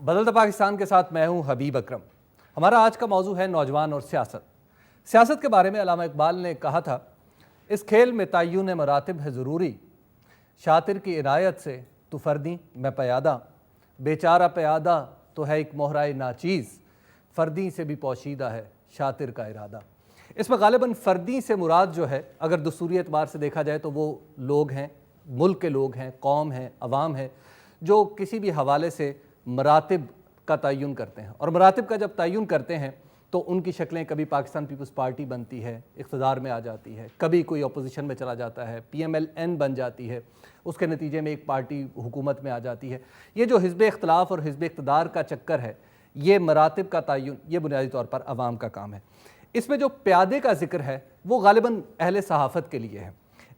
بدلتا پاکستان کے ساتھ میں ہوں حبیب اکرم۔ ہمارا آج کا موضوع ہے نوجوان اور سیاست۔ سیاست کے بارے میں علامہ اقبال نے کہا تھا، اس کھیل میں تعین مراتب ہے ضروری، شاطر کی عنایت سے تو فردی میں پیادہ، بیچارہ پیادہ تو ہے ایک مہرائے ناچیز، فردی سے بھی پوشیدہ ہے شاطر کا ارادہ۔ اس میں غالباً فردی سے مراد جو ہے، اگر دستوری اعتبار سے دیکھا جائے تو وہ لوگ ہیں، ملک کے لوگ ہیں، قوم ہیں، عوام ہیں، جو کسی بھی حوالے سے مراتب کا تعین کرتے ہیں، اور مراتب کا جب تعین کرتے ہیں تو ان کی شکلیں کبھی پاکستان پیپلز پارٹی بنتی ہے، اقتدار میں آ جاتی ہے، کبھی کوئی اپوزیشن میں چلا جاتا ہے، PMLN بن جاتی ہے، اس کے نتیجے میں ایک پارٹی حکومت میں آ جاتی ہے۔ یہ جو حزب اختلاف اور حزب اقتدار کا چکر ہے، یہ مراتب کا تعین، یہ بنیادی طور پر عوام کا کام ہے۔ اس میں جو پیادے کا ذکر ہے وہ غالباً اہل صحافت کے لیے ہے۔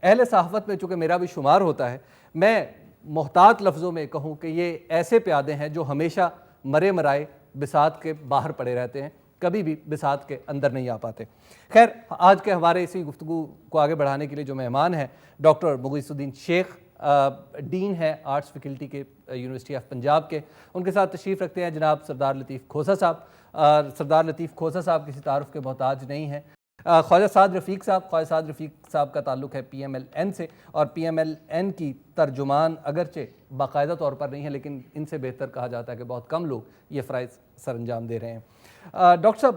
اہل صحافت میں چونکہ میرا بھی شمار ہوتا ہے، میں محتاط لفظوں میں کہوں کہ یہ ایسے پیادے ہیں جو ہمیشہ مرے مرائے بساط کے باہر پڑے رہتے ہیں، کبھی بھی بساط کے اندر نہیں آ پاتے۔ خیر، آج کے ہمارے اسی گفتگو کو آگے بڑھانے کے لیے جو مہمان ہیں، ڈاکٹر مغیث الدین شیخ، ڈین ہے آرٹس فیکلٹی کے یونیورسٹی آف پنجاب کے، ان کے ساتھ تشریف رکھتے ہیں جناب سردار لطیف کھوسہ صاحب۔ سردار لطیف کھوسہ صاحب کسی تعارف کے محتاج نہیں ہیں۔ خواجہ سعد رفیق صاحب کا تعلق ہے PMLN سے، اور PMLN کی ترجمان اگرچہ باقاعدہ طور پر نہیں ہے، لیکن ان سے بہتر کہا جاتا ہے کہ بہت کم لوگ یہ فرائض سر انجام دے رہے ہیں۔ ڈاکٹر صاحب،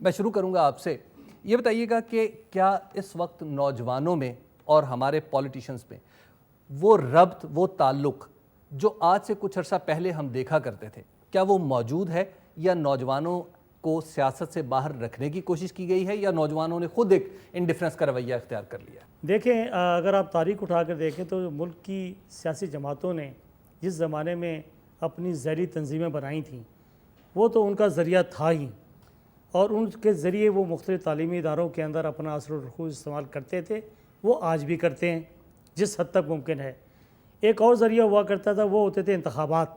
میں شروع کروں گا آپ سے، یہ بتائیے گا کہ کیا اس وقت نوجوانوں میں اور ہمارے پولیٹیشنز میں وہ ربط، وہ تعلق جو آج سے کچھ عرصہ پہلے ہم دیکھا کرتے تھے، کیا وہ موجود ہے، یا نوجوانوں کو سیاست سے باہر رکھنے کی کوشش کی گئی ہے، یا نوجوانوں نے خود ایک انڈیفرنس کا رویہ اختیار کر لیا ہے؟ دیکھیں، اگر آپ تاریخ اٹھا کر دیکھیں تو ملک کی سیاسی جماعتوں نے جس زمانے میں اپنی ذیلی تنظیمیں بنائی تھیں، وہ تو ان کا ذریعہ تھا ہی، اور ان کے ذریعے وہ مختلف تعلیمی اداروں کے اندر اپنا اثر و رسوخ استعمال کرتے تھے، وہ آج بھی کرتے ہیں جس حد تک ممکن ہے۔ ایک اور ذریعہ ہوا کرتا تھا، وہ ہوتے تھے انتخابات،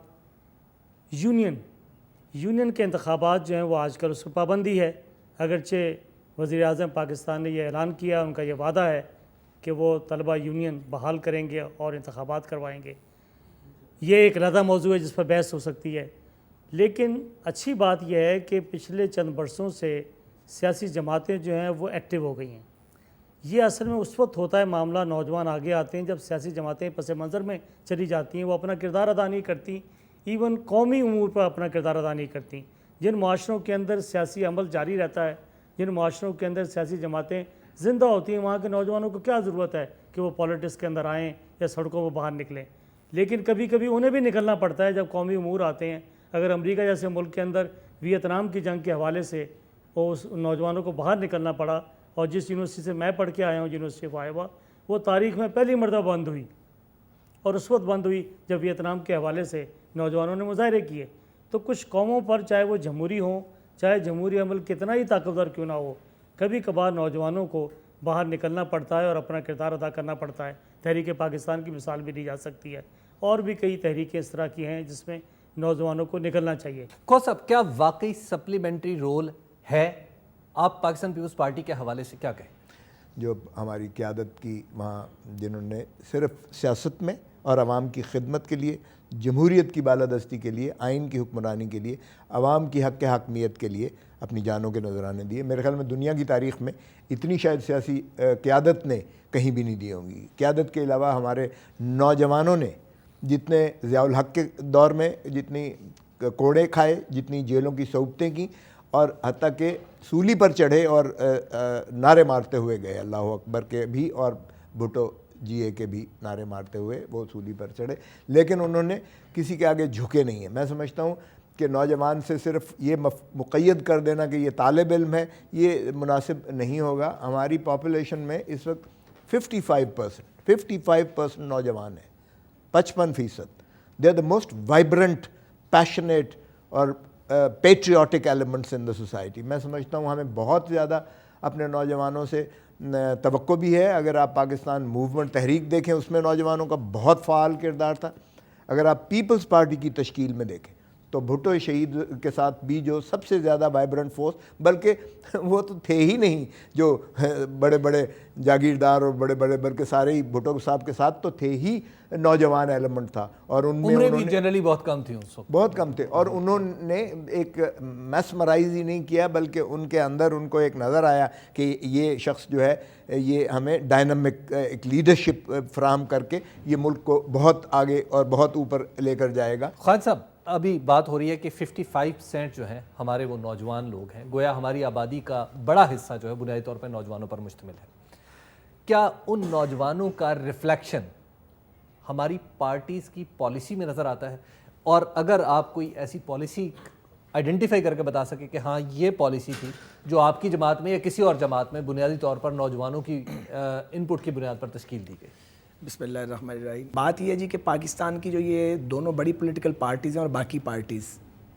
یونین کے انتخابات جو ہیں وہ آج کل اس پر پابندی ہے، اگرچہ وزیر اعظم پاکستان نے یہ اعلان کیا، ان کا یہ وعدہ ہے کہ وہ طلبہ یونین بحال کریں گے اور انتخابات کروائیں گے۔ یہ ایک علیحدہ موضوع ہے جس پر بحث ہو سکتی ہے، لیکن اچھی بات یہ ہے کہ پچھلے چند برسوں سے سیاسی جماعتیں جو ہیں وہ ایکٹیو ہو گئی ہیں۔ یہ اصل میں اس وقت ہوتا ہے معاملہ، نوجوان آگے آتے ہیں جب سیاسی جماعتیں پس منظر میں چلی جاتی ہیں، وہ اپنا کردار ادا نہیں کرتی، ایون قومی امور پر اپنا کردار ادا نہیں کرتی۔ جن معاشروں کے اندر سیاسی عمل جاری رہتا ہے، جن معاشروں کے اندر سیاسی جماعتیں زندہ ہوتی ہیں، وہاں کے نوجوانوں کو کیا ضرورت ہے کہ وہ پالیٹکس کے اندر آئیں یا سڑکوں پر باہر نکلیں؟ لیکن کبھی کبھی انہیں بھی نکلنا پڑتا ہے جب قومی امور آتے ہیں۔ اگر امریکہ جیسے ملک کے اندر ویتنام کی جنگ کے حوالے سے اس نوجوانوں کو باہر نکلنا پڑا، اور جس یونیورسٹی سے میں پڑھ کے آیا ہوں، یونیورسٹی آف آئیوا، وہ تاریخ میں پہلی مرتبہ بند ہوئی، اور اس وقت بند ہوئی جب ویتنام کے حوالے سے نوجوانوں نے مظاہرے کیے۔ تو کچھ قوموں پر، چاہے وہ جمہوری ہوں، چاہے جمہوری عمل کتنا ہی طاقتور کیوں نہ ہو، کبھی کبھار نوجوانوں کو باہر نکلنا پڑتا ہے اور اپنا کردار ادا کرنا پڑتا ہے۔ تحریک پاکستان کی مثال بھی دی جا سکتی ہے، اور بھی کئی تحریکیں اس طرح کی ہیں جس میں نوجوانوں کو نکلنا چاہیے۔ صاحب، کیا واقعی سپلیمنٹری رول ہے؟ آپ پاکستان پیپلز پارٹی کے حوالے سے کیا کہیں؟ جو ہماری قیادت کی وہاں، جنہوں نے صرف سیاست میں اور عوام کی خدمت کے لیے، جمہوریت کی بالادستی کے لیے، آئین کی حکمرانی کے لیے، عوام کی حق حاکمیت کے لیے اپنی جانوں کے نذرانے دیے، میرے خیال میں دنیا کی تاریخ میں اتنی شاید سیاسی قیادت نے کہیں بھی نہیں دی ہوں گی۔ قیادت کے علاوہ ہمارے نوجوانوں نے جتنے ضیاء الحق کے دور میں جتنی کوڑے کھائے، جتنی جیلوں کی صعوبتیں کیں، اور حتیٰ کہ سولی پر چڑھے اور نعرے مارتے ہوئے گئے، اللہ اکبر کے بھی اور بھٹو GA کے بھی نعرے مارتے ہوئے وہ سولی پر چڑھے، لیکن انہوں نے کسی کے آگے جھکے نہیں ہیں۔ میں سمجھتا ہوں کہ نوجوان سے صرف یہ مقید کر دینا کہ یہ طالب علم ہے، یہ مناسب نہیں ہوگا۔ ہماری پاپولیشن میں اس وقت 55% نوجوان ہیں، 55%۔ They are the most vibrant, passionate اور patriotic elements in the society. میں سمجھتا ہوں ہمیں بہت زیادہ اپنے نوجوانوں سے توقع بھی ہے۔ اگر آپ پاکستان موومنٹ تحریک دیکھیں، اس میں نوجوانوں کا بہت فعال کردار تھا۔ اگر آپ پیپلز پارٹی کی تشکیل میں دیکھیں تو بھٹو شہید کے ساتھ بھی جو سب سے زیادہ وائبرنٹ فورس، بلکہ وہ تو تھے ہی نہیں جو بڑے بڑے جاگیردار اور بڑے بڑے، بلکہ سارے ہی بھٹو صاحب کے ساتھ تو تھے ہی نوجوان ایلیمنٹ تھا، اور ان میں عمریں بھی جنرلی بہت کم تھیں اس وقت، بہت کم تھے، اور انہوں نے ایک میسمرائز ہی نہیں کیا، بلکہ ان کے اندر ان کو ایک نظر آیا کہ یہ شخص جو ہے یہ ہمیں ڈائنامک ایک لیڈرشپ فراہم کر کے یہ ملک کو بہت آگے اور بہت اوپر لے کر جائے گا۔ خالد صاحب ابھی بات ہو رہی ہے کہ 55% جو ہیں ہمارے وہ نوجوان لوگ ہیں، گویا ہماری آبادی کا بڑا حصہ جو ہے بنیادی طور پر نوجوانوں پر مشتمل ہے۔ کیا ان نوجوانوں کا ریفلیکشن ہماری پارٹیز کی پالیسی میں نظر آتا ہے؟ اور اگر آپ کوئی ایسی پالیسی آئیڈینٹیفائی کر کے بتا سکے کہ ہاں یہ پالیسی تھی جو آپ کی جماعت میں یا کسی اور جماعت میں بنیادی طور پر نوجوانوں کی ان پٹ کی بنیاد پر تشکیل دی گئی۔ بسم اللہ الرحمن الرحیم۔ بات یہ ہے جی کہ پاکستان کی جو یہ دونوں بڑی پولیٹیکل پارٹیز ہیں اور باقی پارٹیز،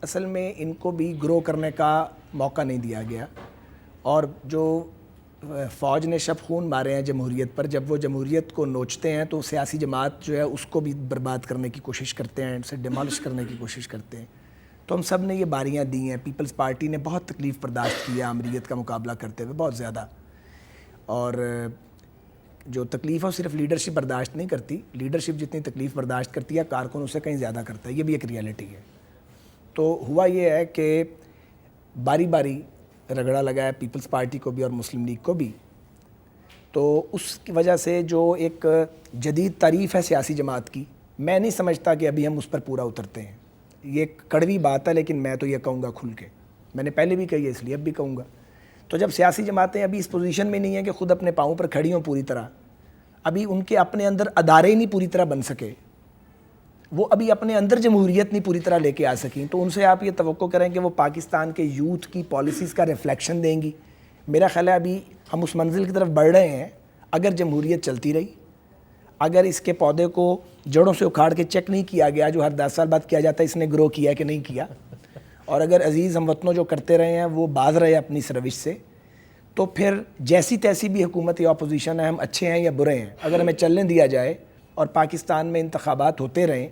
اصل میں ان کو بھی گرو کرنے کا موقع نہیں دیا گیا، اور جو فوج نے شب خون مارے ہیں جمہوریت پر، جب وہ جمہوریت کو نوچتے ہیں تو سیاسی جماعت جو ہے اس کو بھی برباد کرنے کی کوشش کرتے ہیں، اسے ڈیمالش کرنے کی کوشش کرتے ہیں۔ تو ہم سب نے یہ باریاں دی ہیں، پیپلز پارٹی نے بہت تکلیف برداشت کی ہے آمریت کا مقابلہ کرتے ہوئے، بہت زیادہ، اور جو تکلیف ہے وہ صرف لیڈرشپ برداشت نہیں کرتی، لیڈرشپ جتنی تکلیف برداشت کرتی ہے کارکن اسے کہیں زیادہ کرتا ہے، یہ بھی ایک ریالٹی ہے۔ تو ہوا یہ ہے کہ باری باری رگڑا لگا ہے پیپلز پارٹی کو بھی اور مسلم لیگ کو بھی، تو اس کی وجہ سے جو ایک جدید تعریف ہے سیاسی جماعت کی، میں نہیں سمجھتا کہ ابھی ہم اس پر پورا اترتے ہیں۔ یہ ایک کڑوی بات ہے، لیکن میں تو یہ کہوں گا کھل کے، میں نے پہلے بھی کہی ہے اس لیے اب بھی کہوں گا۔ تو جب سیاسی جماعتیں ابھی اس پوزیشن میں نہیں ہیں کہ خود اپنے پاؤں پر کھڑی ہوں پوری طرح، ابھی ان کے اپنے اندر ادارے نہیں پوری طرح بن سکے، وہ ابھی اپنے اندر جمہوریت نہیں پوری طرح لے کے آ سکیں، تو ان سے آپ یہ توقع کریں کہ وہ پاکستان کے یوتھ کی پالیسیز کا ریفلیکشن دیں گی؟ میرا خیال ہے ابھی ہم اس منزل کی طرف بڑھ رہے ہیں۔ اگر جمہوریت چلتی رہی، اگر اس کے پودے کو جڑوں سے اکھاڑ کے چیک نہیں کیا گیا جو ہر 10 سال بعد کیا جاتا ہے اس نے گرو کیا ہے کہ نہیں کیا، اور اگر عزیز ہم وطنوں جو کرتے رہے ہیں وہ باز رہے اپنی سروش سے، تو پھر جیسی تیسی بھی حکومت یا اپوزیشن ہے، ہم اچھے ہیں یا برے ہیں، اگر ہمیں چلنے دیا جائے اور پاکستان میں انتخابات ہوتے رہیں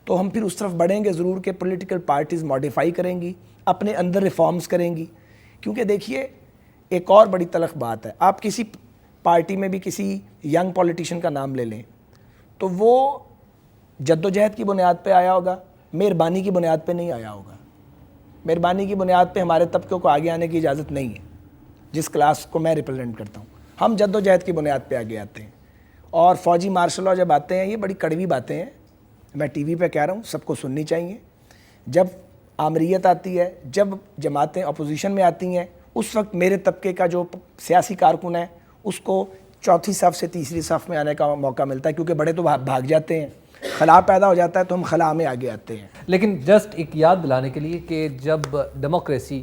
تو ہم پھر اس طرف بڑھیں گے ضرور کہ پولیٹیکل پارٹیز ماڈیفائی کریں گی، اپنے اندر ریفارمز کریں گی۔ کیونکہ دیکھیے ایک اور بڑی تلخ بات ہے، آپ کسی پارٹی میں بھی کسی ینگ پولیٹیشین کا نام لے لیں تو وہ جدوجہد کی بنیاد پہ آیا ہوگا، مہربانی کی بنیاد پہ نہیں آیا ہوگا۔ مہربانی کی بنیاد پہ ہمارے طبقے کو آگے آنے کی اجازت نہیں ہے، جس کلاس کو میں ریپرزینٹ کرتا ہوں، ہم جدوجہد کی بنیاد پہ آگے آتے ہیں۔ اور فوجی مارشل لاء جب آتے ہیں، یہ بڑی کڑوی باتیں ہیں، میں ٹی وی پہ کہہ رہا ہوں، سب کو سننی چاہیے۔ جب آمریت آتی ہے، جب جماعتیں اپوزیشن میں آتی ہیں، اس وقت میرے طبقے کا جو سیاسی کارکن ہے اس کو چوتھی صف سے تیسری صف میں آنے کا موقع ملتا ہے، کیونکہ بڑے تو بھاگ جاتے ہیں، خلا پیدا ہو جاتا ہے تو ہم خلا میں آگے آتے ہیں۔ لیکن جسٹ ایک یاد دلانے کے لیے کہ جب ڈیموکریسی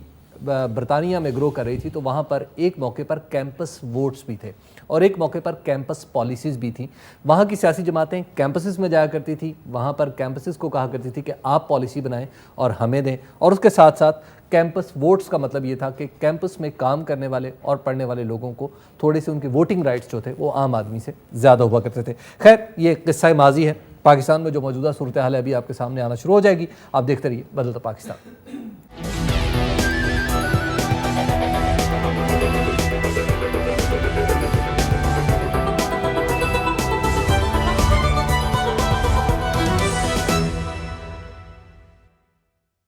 برطانیہ میں گرو کر رہی تھی تو وہاں پر ایک موقع پر کیمپس ووٹس بھی تھے اور ایک موقع پر کیمپس پالیسیز بھی تھیں۔ وہاں کی سیاسی جماعتیں کیمپسز میں جایا کرتی تھی، وہاں پر کیمپسز کو کہا کرتی تھی کہ آپ پالیسی بنائیں اور ہمیں دیں، اور اس کے ساتھ ساتھ کیمپس ووٹس کا مطلب یہ تھا کہ کیمپس میں کام کرنے والے اور پڑھنے والے لوگوں کو تھوڑے سے ان کے ووٹنگ رائٹس جو تھے وہ عام آدمی سے زیادہ ہوا کرتے تھے۔ خیر یہ قصہ ماضی ہے، پاکستان میں جو موجودہ صورتحال ہے ابھی آپ کے سامنے آنا شروع ہو جائے گی۔ آپ دیکھتے رہیے بدلتا پاکستان۔